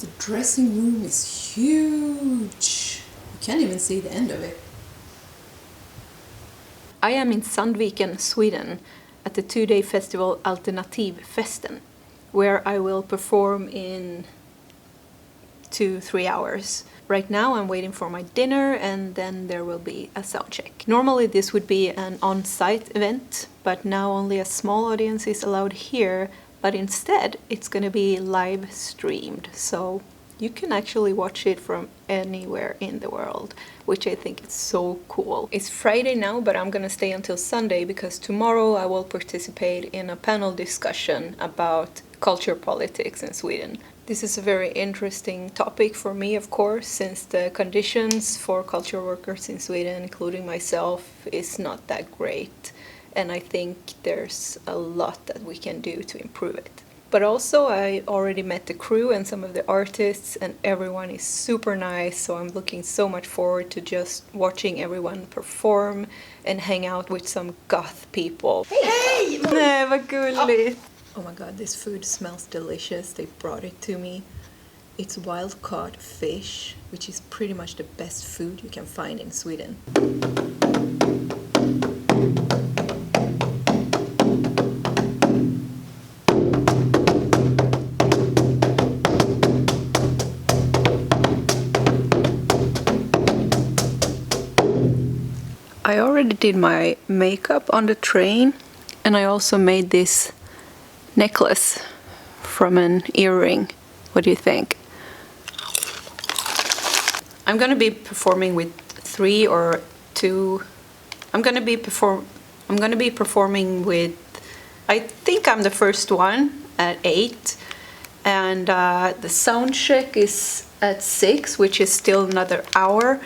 The dressing room is huge. You can't even see the end of it. I am in Sandviken, Sweden, at the 2-day festival Alternativfesten, where I will perform in 2-3 hours. Right now I'm waiting for my dinner and then there will be a sound check. Normally this would be an on-site event, but now only a small audience is allowed here, but instead it's gonna be live streamed, so you can actually watch it from anywhere in the world, which I think is so cool. It's Friday now, but I'm gonna stay until Sunday because tomorrow I will participate in a panel discussion about culture politics in Sweden. This is a very interesting topic for me, of course, since the conditions for culture workers in Sweden, including myself, is not that great. And I think there's a lot that we can do to improve it. But also I already met the crew and some of the artists and everyone is super nice, so I'm looking so much forward to just watching everyone perform and hang out with some goth people. Hey! Nej, vad gulligt! Oh my god, this food smells delicious. They brought it to me. It's wild caught fish, which is pretty much the best food you can find in Sweden. I already did my makeup on the train, and I also made this necklace from an earring. What do you think? I'm gonna be performing with 3 or 2. I'm gonna be performing with, I think I'm the first one at 8, and the sound check is at 6, which is still another hour.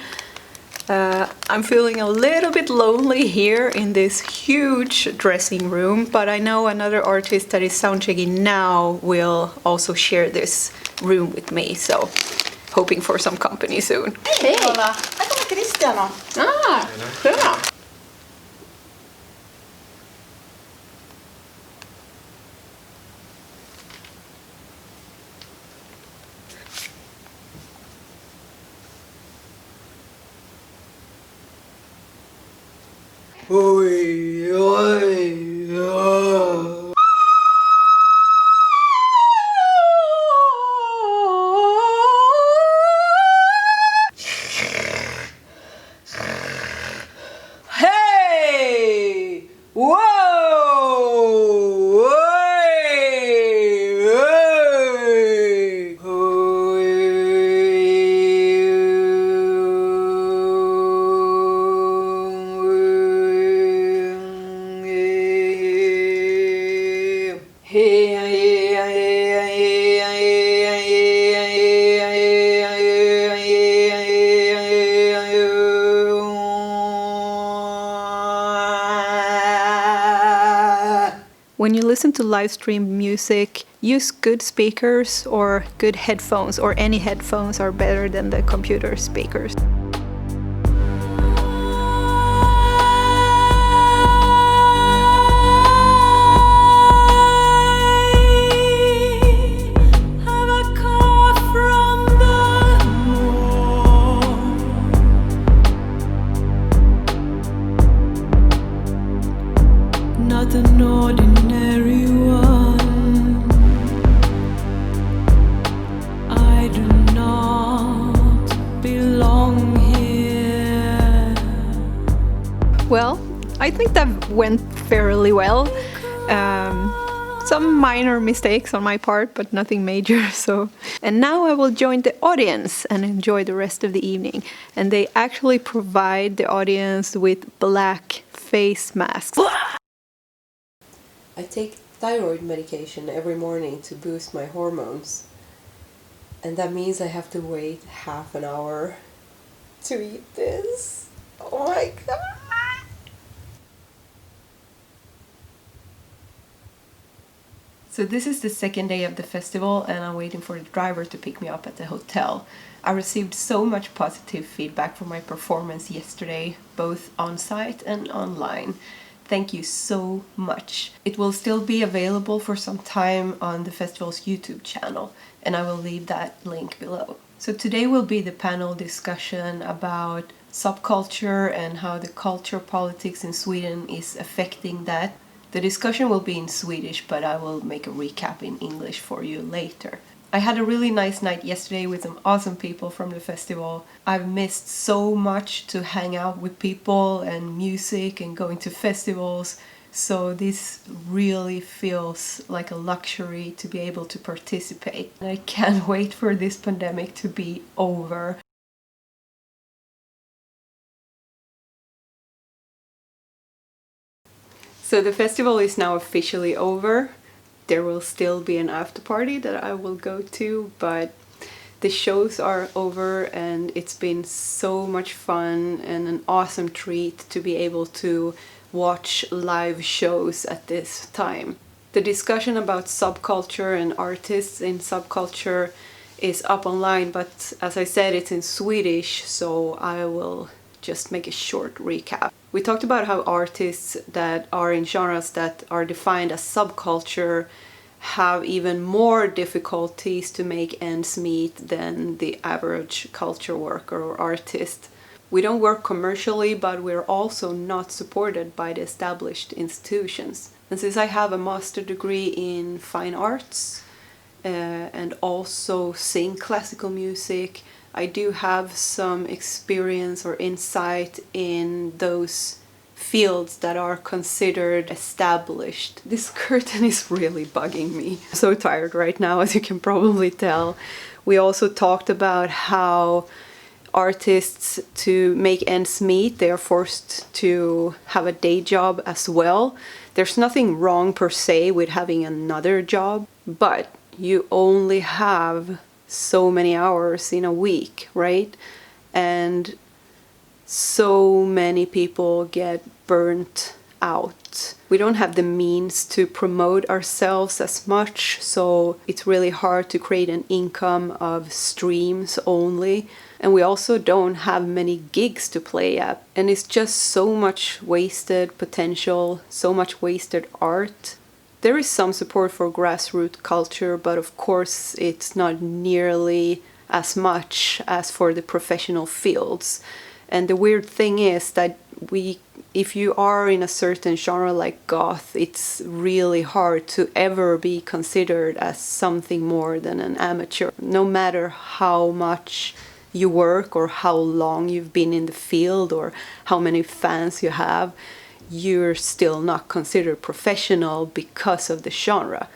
I'm feeling a little bit lonely here in this huge dressing room, but I know another artist that is soundchecking now will also share this room with me, so hoping for some company soon. Hej! Här kommer Christian. Tjena! Oj, oj, oj. Hey! Whoa! When you listen to live stream music, use good speakers or good headphones, or any headphones are better than the computer speakers. Not an ordinary one. I do not belong here. Well, I think that went fairly well. Some minor mistakes on my part, but nothing major. So, and now I will join the audience and enjoy the rest of the evening. And they actually provide the audience with black face masks. I take thyroid medication every morning to boost my hormones. And that means I have to wait half an hour to eat this. Oh my god! So this is the second day of the festival and I'm waiting for the driver to pick me up at the hotel. I received so much positive feedback from my performance yesterday, both on site and online. thank you so much. It will still be available for some time on the festival's YouTube channel, and I will leave that link below. So today will be the panel discussion about subculture and how the culture politics in Sweden is affecting that. The discussion will be in Swedish, but I will make a recap in English for you later. I had a really nice night yesterday with some awesome people from the festival. I've missed so much to hang out with people and music and going to festivals. So this really feels like a luxury to be able to participate. I can't wait for this pandemic to be over. So the festival is now officially over. There will still be an after party that I will go to, but the shows are over and it's been so much fun and an awesome treat to be able to watch live shows at this time. The discussion about subculture and artists in subculture is up online, but as I said, it's in Swedish, so I will just make a short recap. We talked about how artists that are in genres that are defined as subculture have even more difficulties to make ends meet than the average culture worker or artist. We don't work commercially, but we're also not supported by the established institutions. And since I have a master degree in fine arts and also sing classical music, I do have some experience or insight in those fields that are considered established. This curtain is really bugging me. I'm so tired right now, as you can probably tell. We also talked about how artists, to make ends meet, they are forced to have a day job as well. There's nothing wrong per se with having another job, but you only have so many hours in a week, right? And so many people get burnt out. We don't have the means to promote ourselves as much, so it's really hard to create an income of streams only. And we also don't have many gigs to play at. And it's just so much wasted potential, so much wasted art. There is some support for grassroots culture, but of course it's not nearly as much as for the professional fields. And the weird thing is that if you are in a certain genre like goth, it's really hard to ever be considered as something more than an amateur. No matter how much you work or how long you've been in the field or how many fans you have, you're still not considered professional because of the genre.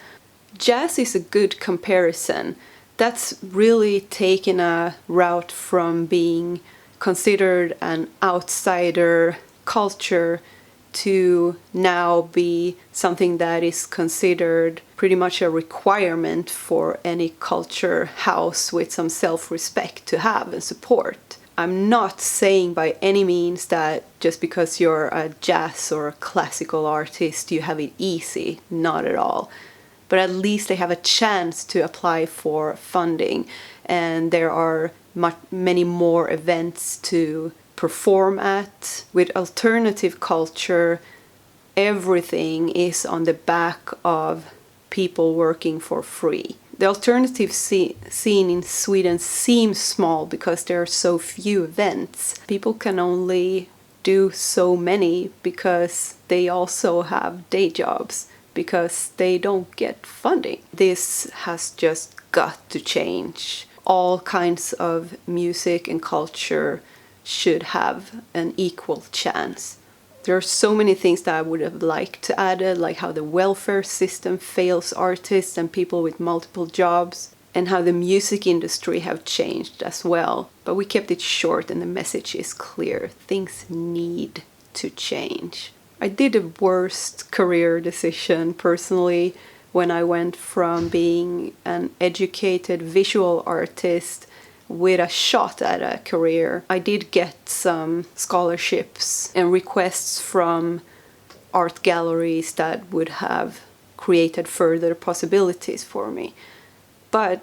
Jazz is a good comparison. That's really taken a route from being considered an outsider culture to now be something that is considered pretty much a requirement for any culture house with some self-respect to have and support. I'm not saying by any means that just because you're a jazz or a classical artist you have it easy, not at all. But at least they have a chance to apply for funding, and there are many more events to perform at. With alternative culture, everything is on the back of people working for free. The alternative scene in Sweden seems small because there are so few events. People can only do so many because they also have day jobs, because they don't get funding. This has just got to change. All kinds of music and culture should have an equal chance. There are so many things that I would have liked to add, like how the welfare system fails artists and people with multiple jobs, and how the music industry have changed as well. But we kept it short and the message is clear. Things need to change. I did a worst career decision personally when I went from being an educated visual artist with a shot at a career. I did get some scholarships and requests from art galleries that would have created further possibilities for me. But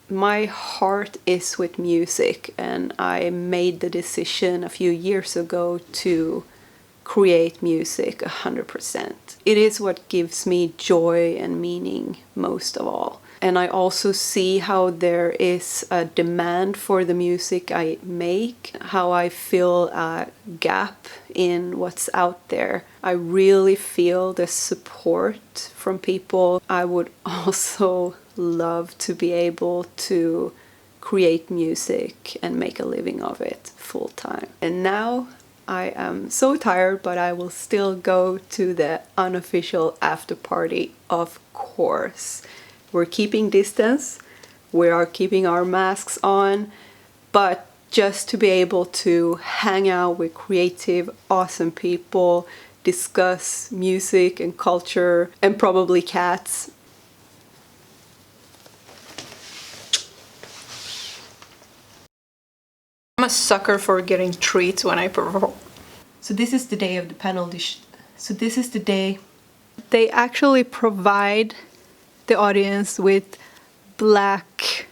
my heart is with music, and I made the decision a few years ago to create music 100%. It is what gives me joy and meaning most of all. And I also see how there is a demand for the music I make, how I feel a gap in what's out there. I really feel the support from people. I would also love to be able to create music and make a living of it full time. And now I am so tired, but I will still go to the unofficial after party, of course. We're keeping distance, we are keeping our masks on, but just to be able to hang out with creative, awesome people, discuss music and culture, and probably cats. I'm a sucker for getting treats when I perform. So this is the day of the panel dish. So this is the day They actually provide the audience with black